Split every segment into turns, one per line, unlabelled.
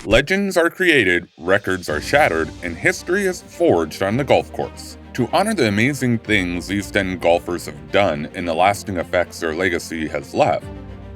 Legends are created, records are shattered, and history is forged on the golf course. To honor the amazing things these 10 golfers have done and the lasting effects their legacy has left,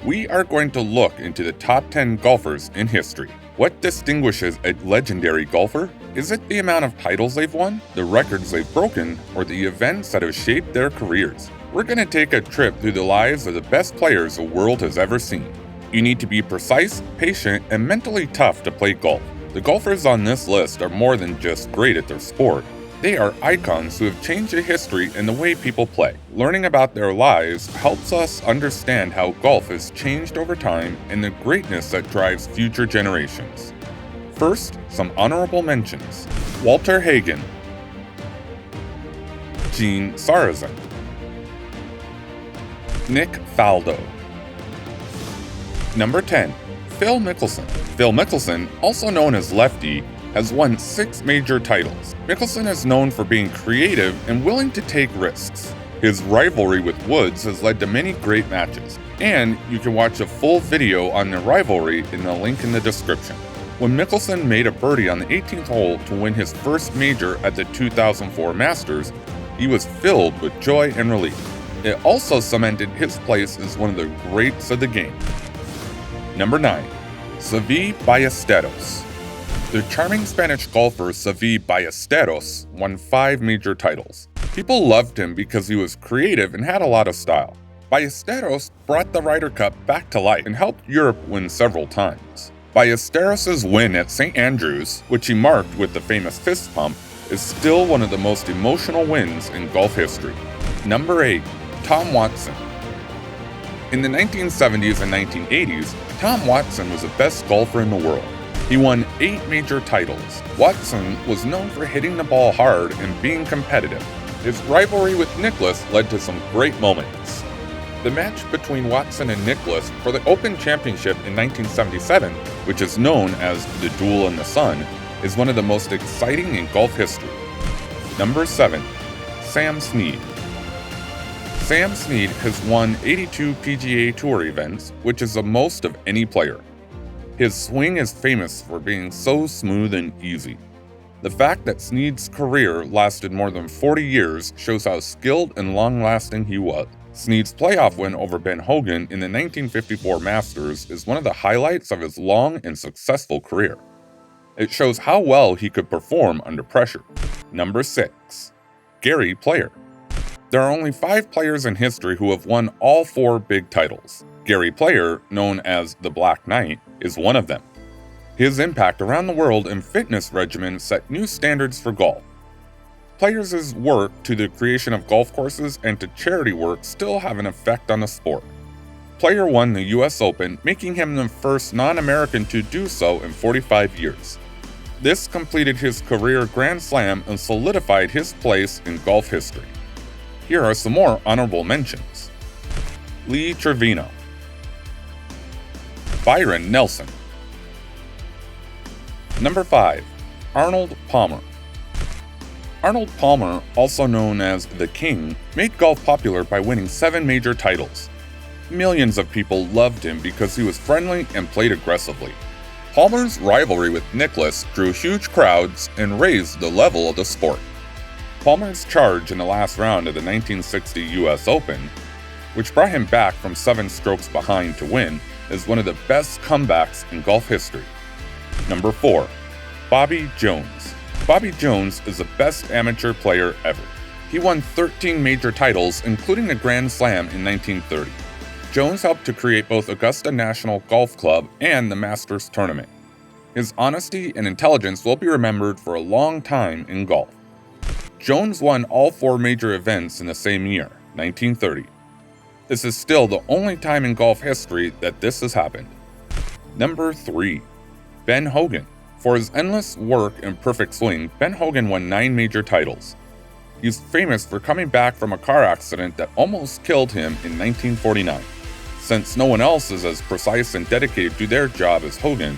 we are going to look into the top 10 golfers in history. What distinguishes a legendary golfer? Is it the amount of titles they've won, the records they've broken, or the events that have shaped their careers? We're going to take a trip through the lives of the best players the world has ever seen. You need to be precise, patient, and mentally tough to play golf. The golfers on this list are more than just great at their sport. They are icons who have changed the history and the way people play. Learning about their lives helps us understand how golf has changed over time and the greatness that drives future generations. First, some honorable mentions. Walter Hagen, Gene Sarazen, Nick Faldo. Number 10. Phil Mickelson. Phil Mickelson, also known as Lefty, has won 6 major titles. Mickelson is known for being creative and willing to take risks. His rivalry with Woods has led to many great matches, and you can watch a full video on the rivalry in the link in the description. When Mickelson made a birdie on the 18th hole to win his first major at the 2004 Masters, he was filled with joy and relief. It also cemented his place as one of the greats of the game. Number 9. Seve Ballesteros. The charming Spanish golfer Seve Ballesteros won 5 major titles. People loved him because he was creative and had a lot of style. Ballesteros brought the Ryder Cup back to life and helped Europe win several times. Ballesteros' win at St. Andrews, which he marked with the famous fist pump, is still one of the most emotional wins in golf history. Number 8. Tom Watson. In the 1970s and 1980s, Tom Watson was the best golfer in the world. He won 8 major titles. Watson was known for hitting the ball hard and being competitive. His rivalry with Nicklaus led to some great moments. The match between Watson and Nicklaus for the Open Championship in 1977, which is known as the Duel in the Sun, is one of the most exciting in golf history. Number 7. Sam Snead. Sam Snead has won 82 PGA Tour events, which is the most of any player. His swing is famous for being so smooth and easy. The fact that Snead's career lasted more than 40 years shows how skilled and long-lasting he was. Snead's playoff win over Ben Hogan in the 1954 Masters is one of the highlights of his long and successful career. It shows how well he could perform under pressure. Number 6. Gary Player. There are only 5 players in history who have won all 4 big titles. Gary Player, known as the Black Knight, is one of them. His impact around the world and fitness regimen set new standards for golf. Players' work to the creation of golf courses and to charity work still have an effect on the sport. Player won the US Open, making him the first non-American to do so in 45 years. This completed his career Grand Slam and solidified his place in golf history. Here are some more honorable mentions. Lee Trevino, Byron Nelson. Number 5. Arnold Palmer. Arnold Palmer, also known as The King, made golf popular by winning 7 major titles. Millions of people loved him because he was friendly and played aggressively. Palmer's rivalry with Nicklaus drew huge crowds and raised the level of the sport. Palmer's charge in the last round of the 1960 US Open, which brought him back from 7 strokes behind to win, is one of the best comebacks in golf history. Number 4. Bobby Jones. Bobby Jones is the best amateur player ever. He won 13 major titles, including the Grand Slam in 1930. Jones helped to create both Augusta National Golf Club and the Masters Tournament. His honesty and intelligence will be remembered for a long time in golf. Jones won all 4 major events in the same year, 1930. This is still the only time in golf history that this has happened. Number 3. Ben Hogan. For his endless work and perfect swing, Ben Hogan won 9 major titles. He's famous for coming back from a car accident that almost killed him in 1949. Since no one else is as precise and dedicated to their job as Hogan,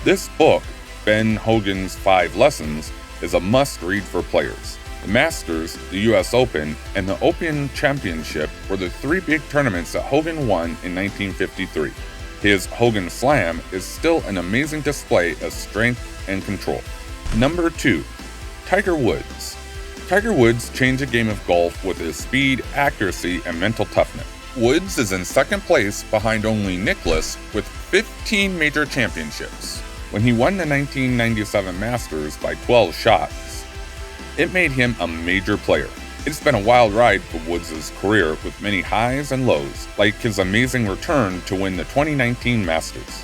this book, Ben Hogan's 5 Lessons, is a must-read for players. The Masters, the US Open, and the Open Championship were the 3 big tournaments that Hogan won in 1953. His Hogan Slam is still an amazing display of strength and control. Number 2. Tiger Woods. Tiger Woods changed the game of golf with his speed, accuracy, and mental toughness. Woods is in second place behind only Nicklaus with 15 major championships when he won the 1997 Masters by 12 shots. It made him a major player. It's been a wild ride for Woods' career with many highs and lows, like his amazing return to win the 2019 Masters.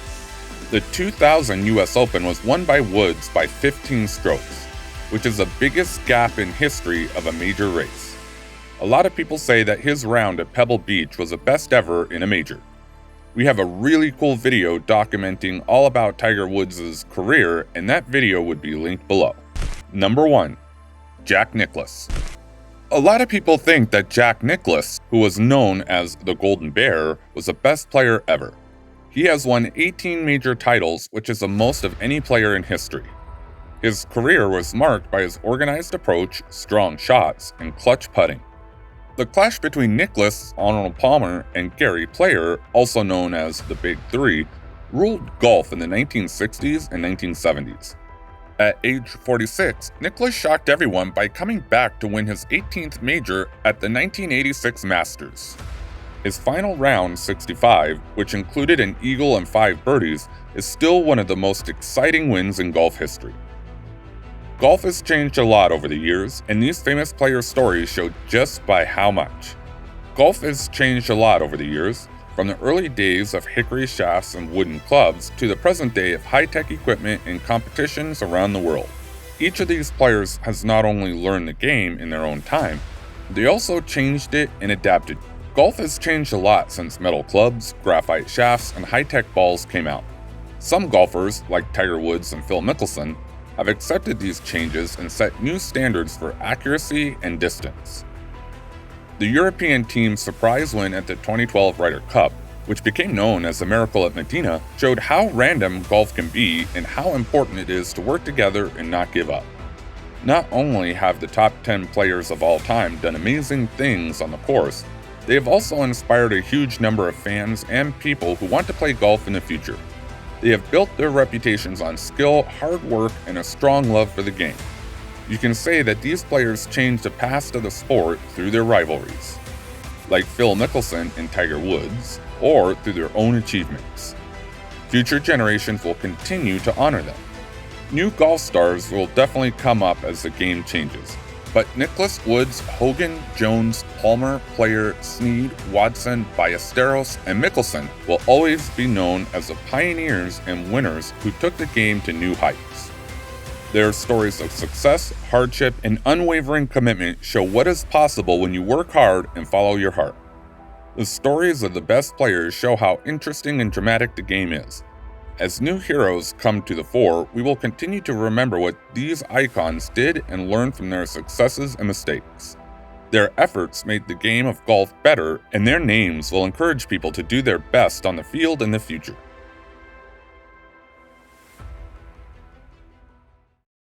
The 2000 US Open was won by Woods by 15 strokes, which is the biggest gap in history of a major race. A lot of people say that his round at Pebble Beach was the best ever in a major. We have a really cool video documenting all about Tiger Woods' career, and that video would be linked below. Number 1. Jack Nicklaus. A lot of people think that Jack Nicklaus, who was known as the Golden Bear, was the best player ever. He has won 18 major titles, which is the most of any player in history. His career was marked by his organized approach, strong shots, and clutch putting. The clash between Nicklaus, Arnold Palmer, and Gary Player, also known as the Big Three, ruled golf in the 1960s and 1970s. At age 46, Nicklaus shocked everyone by coming back to win his 18th major at the 1986 Masters. His final round, 65, which included an eagle and 5 birdies, is still one of the most exciting wins in golf history. Golf has changed a lot over the years, and these famous players' stories show just by how much. Golf has changed a lot over the years, from the early days of hickory shafts and wooden clubs to the present day of high-tech equipment and competitions around the world. Each of these players has not only learned the game in their own time, they also changed it and adapted. Golf has changed a lot since metal clubs, graphite shafts, and high-tech balls came out. Some golfers, like Tiger Woods and Phil Mickelson, have accepted these changes and set new standards for accuracy and distance. The European team's surprise win at the 2012 Ryder Cup, which became known as the Miracle at Medina, showed how random golf can be and how important it is to work together and not give up. Not only have the top 10 players of all time done amazing things on the course, they have also inspired a huge number of fans and people who want to play golf in the future. They have built their reputations on skill, hard work, and a strong love for the game. You can say that these players changed the past of the sport through their rivalries, like Phil Mickelson and Tiger Woods, or through their own achievements. Future generations will continue to honor them. New golf stars will definitely come up as the game changes, but Nicklaus, Woods, Hogan, Jones, Palmer, Player, Snead, Watson, Ballesteros, and Mickelson will always be known as the pioneers and winners who took the game to new heights. Their stories of success, hardship, and unwavering commitment show what is possible when you work hard and follow your heart. The stories of the best players show how interesting and dramatic the game is. As new heroes come to the fore, we will continue to remember what these icons did and learn from their successes and mistakes. Their efforts made the game of golf better, and their names will encourage people to do their best on the field in the future.